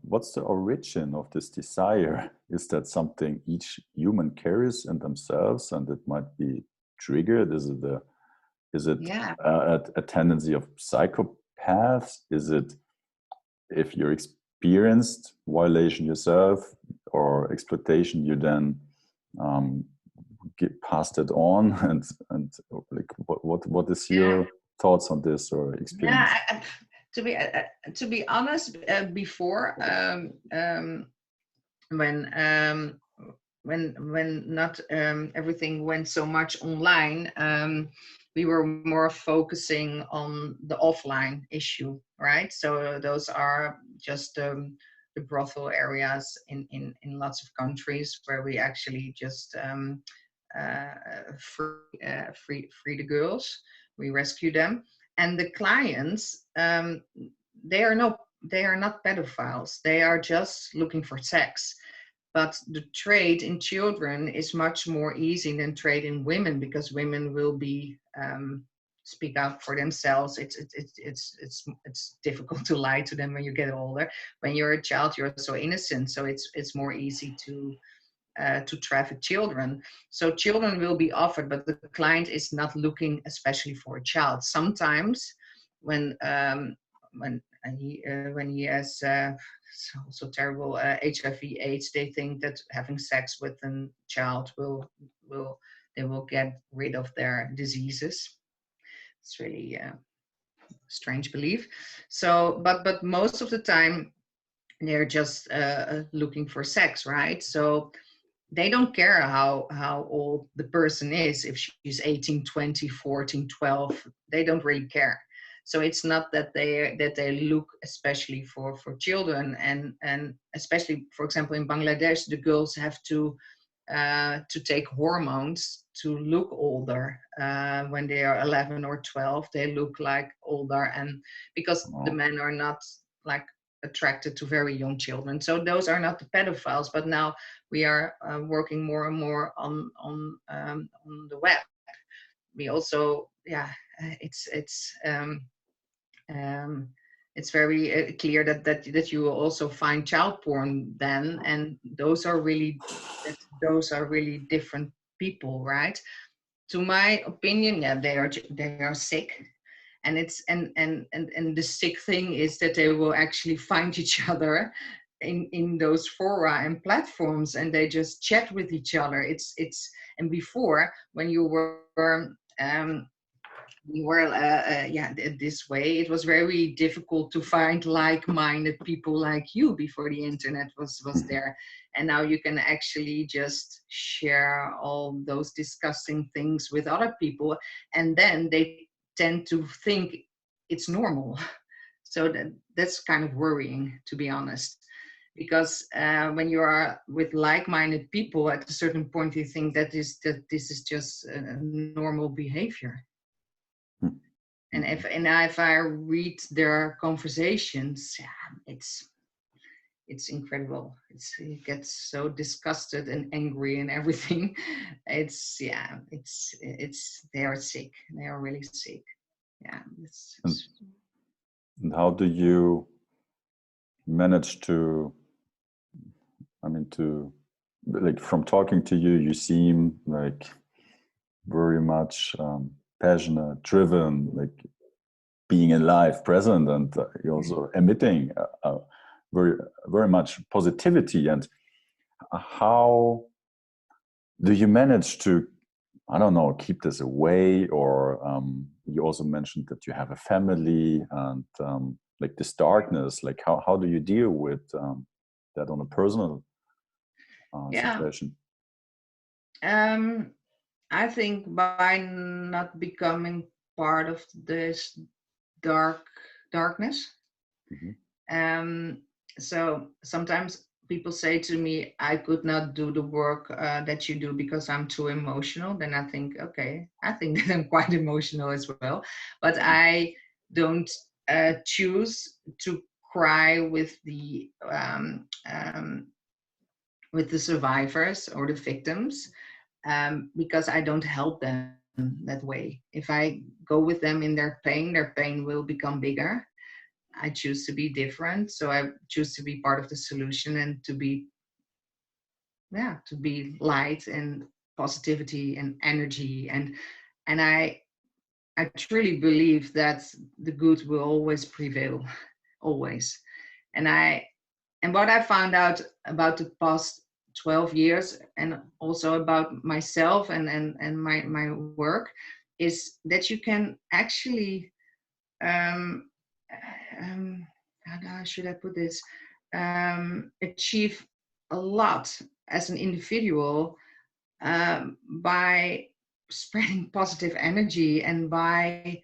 What's the origin of this desire? Is that something each human carries in themselves, and it might be triggered? Is it Yeah. a tendency of psychopaths? Is it if you experienced violation yourself or exploitation, you then get passed it on? And like what is your thoughts on this or experience? Yeah. To be honest, before when not everything went so much online, we were more focusing on the offline issue, right? So those are just the brothel areas in lots of countries where we actually just free the girls. We rescue them, and the clients, they are not pedophiles. They are just looking for sex. But the trade in children is much more easy than trade in women, because women will be speak out for themselves. It's difficult to lie to them when you get older. When you're a child, you're so innocent, so it's more easy to traffic children. So children will be offered, but the client is not looking especially for a child. Sometimes when he has so terrible HIV/AIDS, they think that having sex with a child they will get rid of their diseases. It's really a strange belief. So, but most of the time they're just looking for sex, right? So they don't care how old the person is. If she's 18, 20, 14, 12, they don't really care. So it's not that they look especially for children, and especially, for example, in Bangladesh, the girls have to take hormones to look older. When they are 11 or 12, they look like older, and because the men are not like attracted to very young children. So those are not the pedophiles. But now we are working more and more on the web. We also, it's very clear that you will also find child porn then, and those are really different people, right? To my opinion, yeah, they are sick. And it's and the sick thing is that they will actually find each other in those fora and platforms, and they just chat with each other. It's and before, when you were this way, it was very difficult to find like-minded people like you before the internet was there. And now you can actually just share all those disgusting things with other people, and then they tend to think it's normal. So that's kind of worrying, to be honest, because when you are with like-minded people, at a certain point you think that this is just normal behavior. And if I read their conversations, yeah, it's incredible. It gets so disgusted and angry and everything. It's they are sick. They are really sick. Yeah. And how do you manage to? I mean, like from talking to you, you seem like very much passionate, driven, like being alive, present, and you're also emitting very, very much positivity. And how do you manage to, I don't know, keep this away? Or you also mentioned that you have a family, and like this darkness, like how do you deal with that on a personal situation? I think by not becoming part of this darkness. So sometimes people say to me, I could not do the work that you do because I'm too emotional. Then I think, okay, I think that I'm quite emotional as well, but I don't choose to cry with the survivors or the victims, because I don't help them that way. If I go with them in their pain will become bigger. I choose to be different. So I choose to be part of the solution and to be, yeah, to be light and positivity and energy. And I truly believe that the good will always prevail, always. And what I found out about the past 12 years and also about myself and my work is that you can actually um, how should I put this, achieve a lot as an individual by spreading positive energy and by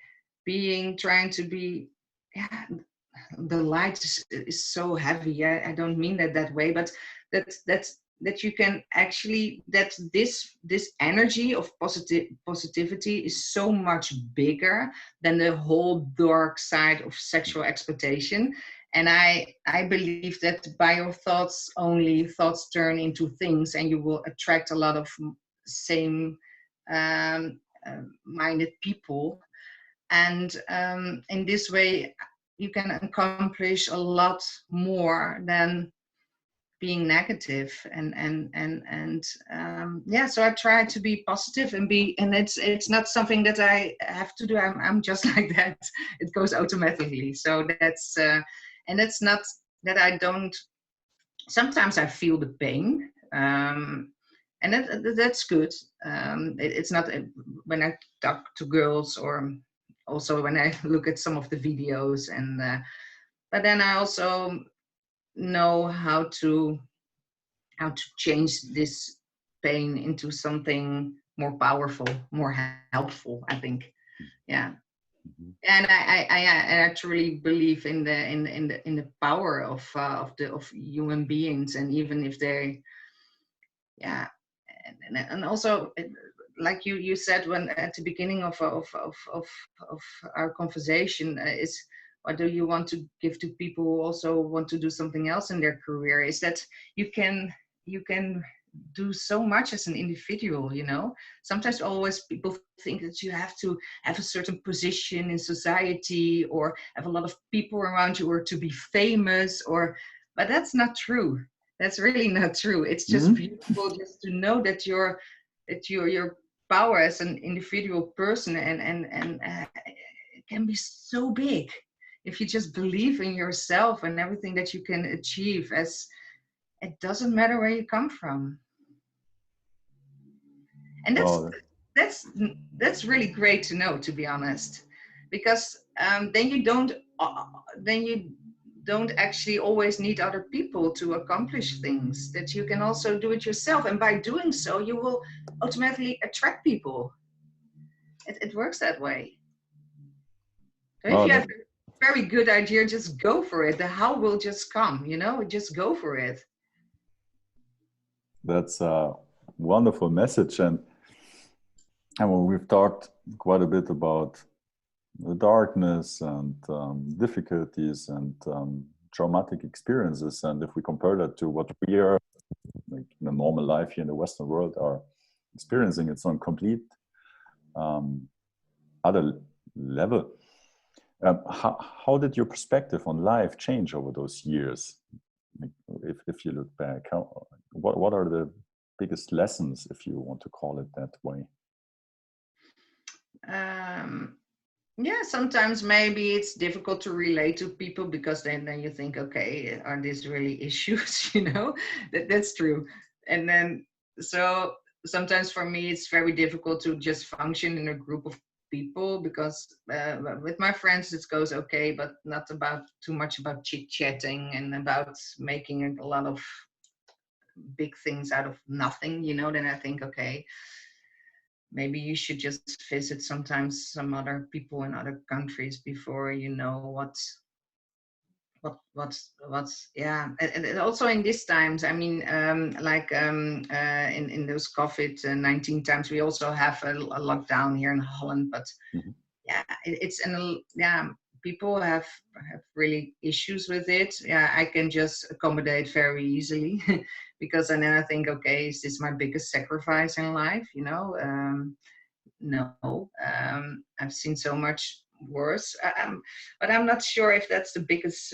trying to be, yeah, the light is so heavy. I don't mean that way, but that you can actually, that this energy of positivity is so much bigger than the whole dark side of sexual exploitation. And I believe that by your thoughts only, thoughts turn into things, and you will attract a lot of same minded people. And in this way, you can accomplish a lot more than being negative. And yeah, so I try to be positive and it's not something that I have to do. I'm just like that. It goes automatically. So that's and it's not that I don't. Sometimes I feel the pain. And that's good. It's not when I talk to girls, or also when I look at some of the videos, and but then I also know how to change this pain into something more powerful, more helpful, I think. Yeah. Mhm. And I truly believe in the power of human beings, and even if they, yeah, and also like you said when at the beginning of our conversation, is what do you want to give to people who also want to do something else in their career, is that you can do so much as an individual, you know. Sometimes always people think that you have to have a certain position in society or have a lot of people around you or to be famous, or but that's not true. That's really not true. It's just Mhm. beautiful just to know that your power as an individual person and it can be so big if you just believe in yourself and everything that you can achieve. As it doesn't matter where you come from, and Well, that's that's really great to know, to be honest, because then you don't actually always need other people to accomplish things, that you can also do it yourself, and by doing so you will automatically attract people. It works that way. So if well, you have a very good idea, just go for it. The how will just come, you know, just go for it. that's a wonderful message. And well, we've talked quite a bit about the darkness and difficulties and traumatic experiences. And if we compare that to what we are, like in a normal life here in the Western world, are experiencing, it's on complete um, other level. How did your perspective on life change over those years? Like, if you look back, what are the biggest lessons, if you want to call it that way? um, yeah, sometimes maybe it's difficult to relate to people because then you think, okay, are these really issues? You know, that's true. And then so sometimes for me it's very difficult to just function in a group of people because with my friends it goes okay, but not about too much about chit chatting and about making a lot of big things out of nothing. You know, then I think, okay, maybe you should just visit sometimes some other people in other countries before you know what's yeah. And also in these times, I mean, in those COVID-19 times, we also have a lockdown here in Holland, but Mhm. yeah, it's and yeah, people have really issues with it. Yeah, I can just accommodate very easily because and then I think, okay, is this my biggest sacrifice in life, you know? No, I've seen so much worse. But I'm not sure if that's the biggest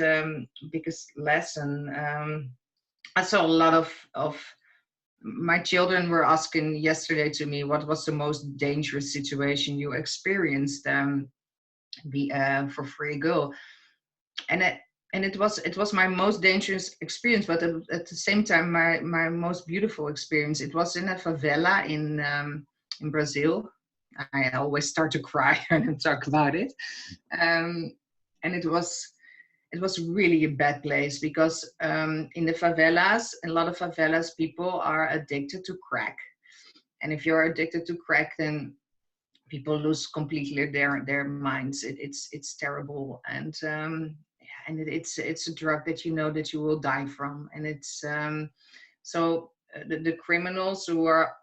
lesson. I saw a lot of my children were asking yesterday to me what was the most dangerous situation you experienced for free girl, and it was my most dangerous experience, but at the same time my most beautiful experience. It was in a favela in Brazil. I always start to cry when I talk about it, and it was really a bad place because in the favelas, a lot of favelas people are addicted to crack, and if you're addicted to crack, then people lose completely their minds. It's terrible, and it's a drug that you know that you will die from, and it's so the criminals who are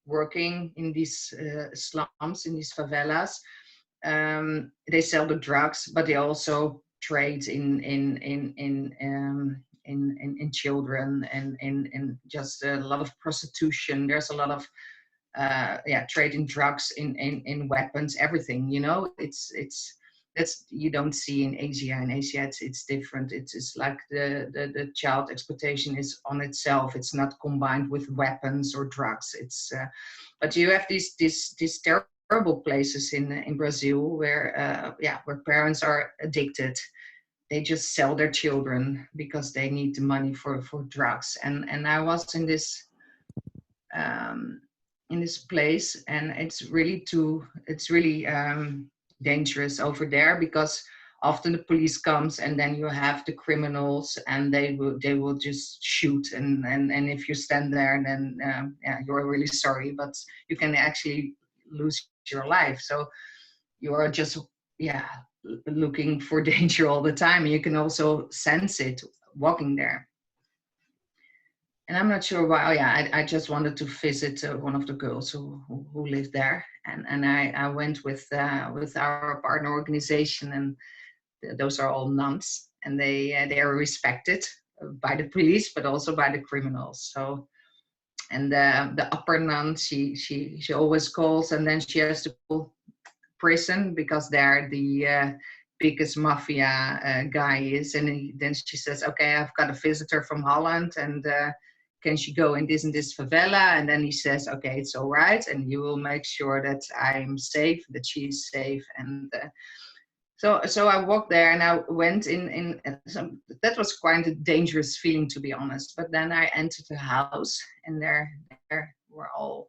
working in these slums, in these favelas, they sell the drugs, but they also trade in children, and in just a lot of prostitution. There's a lot of trading drugs, in weapons, everything. It's that's you don't see in Asia. In Asia, it's different. It's like the child exploitation is on itself. It's not combined with weapons or drugs. But you have these terrible places in Brazil where parents are addicted. They just sell their children because they need the money for drugs. And I was um, in this place, and it's really dangerous over there, because often the police comes, and then you have the criminals, and they will just shoot, and if you stand there, then you're really sorry, but you can actually lose your life. So you are just looking for danger all the time. You can also sense it walking there. And I'm not sure why. Oh yeah, I just wanted to visit one of the girls who lived there, and I went with our partner organization, and those are all nuns, and they are respected by the police, but also by the criminals. So, and the upper nun, she always calls, and then she has to call prison, because there the biggest mafia guy is, and then she says, okay, I've got a visitor from Holland, and can she go in this favela? And then he says, okay, it's all right, and you will make sure that I'm safe, that she's safe. And so I walked there, and I went in that was quite a dangerous feeling, to be honest. But then I entered the house, and there were all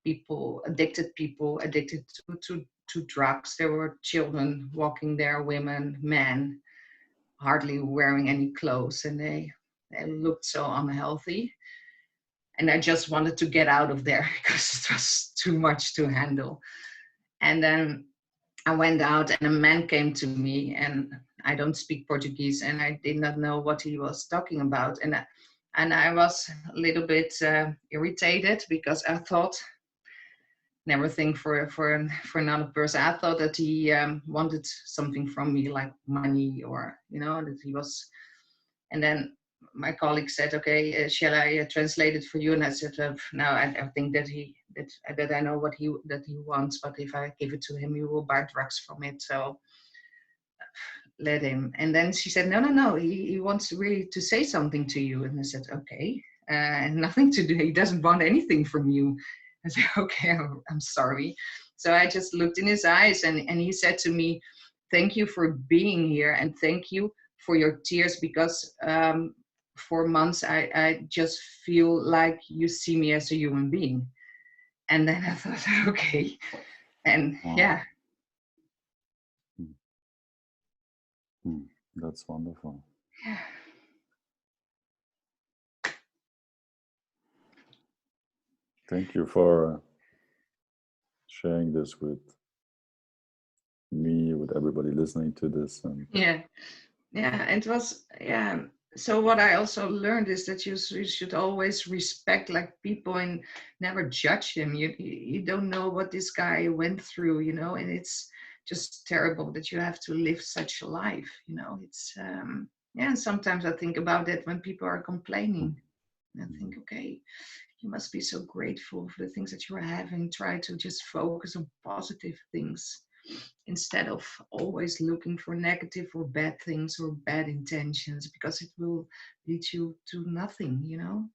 people addicted to drugs. There were children walking there, women, men, hardly wearing any clothes, and they looked so unhealthy. And I just wanted to get out of there because it was too much to handle. And then I went out, and a man came to me, and I don't speak Portuguese, and I did not know what he was talking about. And I was a little bit irritated, because I thought, never think for another person. I thought that he wanted something from me, like money, or that he was. And then my colleague said, okay, shall I translate it for you? And I said, no, I think that I know what he wants, but if I give it to him, he will buy drugs from it. So let him. And then she said, no, he wants really to say something to you. And I said, okay, and nothing to do. He doesn't want anything from you. I said, okay, I'm sorry. So I just looked in his eyes, and he said to me, thank you for being here, and thank you for your tears, because for months I just feel like you see me as a human being. And then I thought, okay. And Wow. yeah. That's wonderful. Yeah. Thank you for sharing this with me, with everybody listening to this. And Yeah. It was, so what I also learned is that you should always respect like people, and never judge him. You don't know what this guy went through, and it's just terrible that you have to live such a life. It's sometimes I think about it when people are complaining. I think, okay, you must be so grateful for the things that you are having. Try to just focus on positive things. instead of always looking for negative or bad things or bad intentions, because it will lead you to nothing, you know.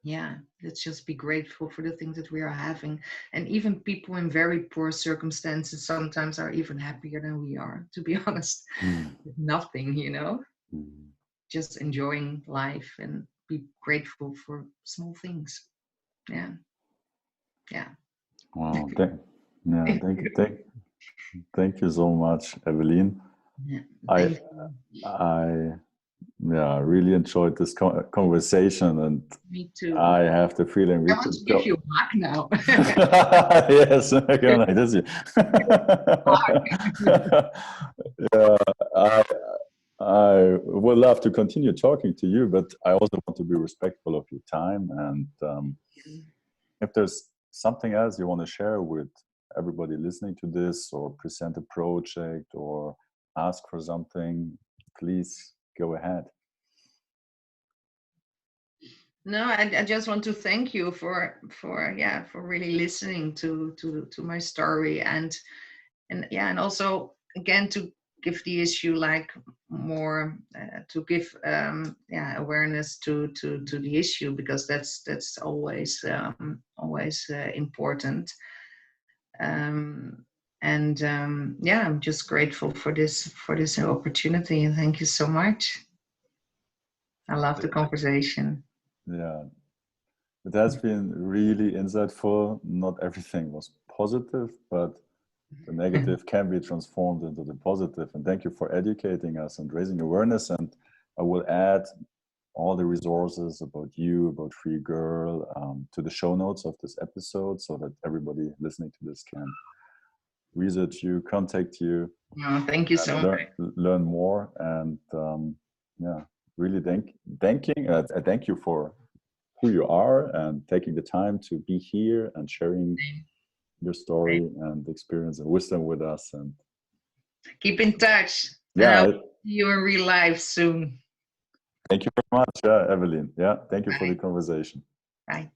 Yeah, let's just be grateful for the things that we are having. And even people in very poor circumstances sometimes are even happier than we are, to be honest. With nothing, you know, just enjoying life and be grateful for small things. Yeah. Yeah. Wow. Thank you so much, Evelien. Yeah. I, Thank you. I, yeah, really enjoyed this conversation, and Me too. I have the feeling we I want could to give go. you a hug now. Yes, okay, like this. Yeah, I, I would love to continue talking to you, but I also want to be respectful of your time. And if there's something else you want to share with everybody listening to this, or present a project, or ask for something, please go ahead. No, I just want to thank you for really listening to my story, and yeah, and also again to give the issue like more to give awareness to the issue, because that's always important. Yeah, I'm just grateful for this opportunity, and thank you so much. I love the conversation. Yeah, it has been really insightful. Not everything was positive, but the negative can be transformed into the positive. And thank you for educating us and raising awareness. And I will add all the resources about you, about Free Girl, to the show notes of this episode, so that everybody listening to this can research you, contact you. Oh, thank you so much. Learn more. And yeah, really thank you for who you are and taking the time to be here and sharing your story and experience and wisdom with us. And keep in touch. Yeah, and I'll see you in real life soon. Thank you very much, Evelien. Yeah, thank you for the conversation. Bye.